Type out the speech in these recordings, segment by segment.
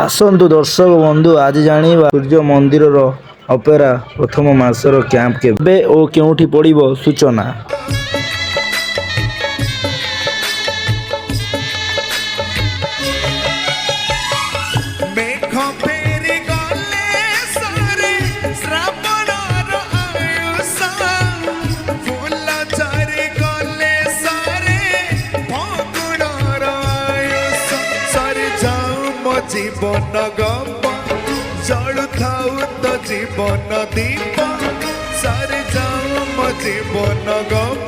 ଆସନ୍ତୁ ଦର୍ଶକ ବନ୍ଧୁ, ଆଜି ଜାଣିବା ସୂର୍ଯ୍ୟ ମନ୍ଦିରର ଅପେରା ପ୍ରଥମ ମାସର କ୍ୟାମ୍ପ କେବେ ଓ କେଉଁଠି ପଡ଼ିବ ସୂଚନା। জীবন গপ জড়ু থাউ তো জীবন দীপ সারে যাও মো জীবন গপ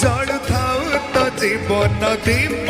জড়ু থাউ তো জীবন দীপ।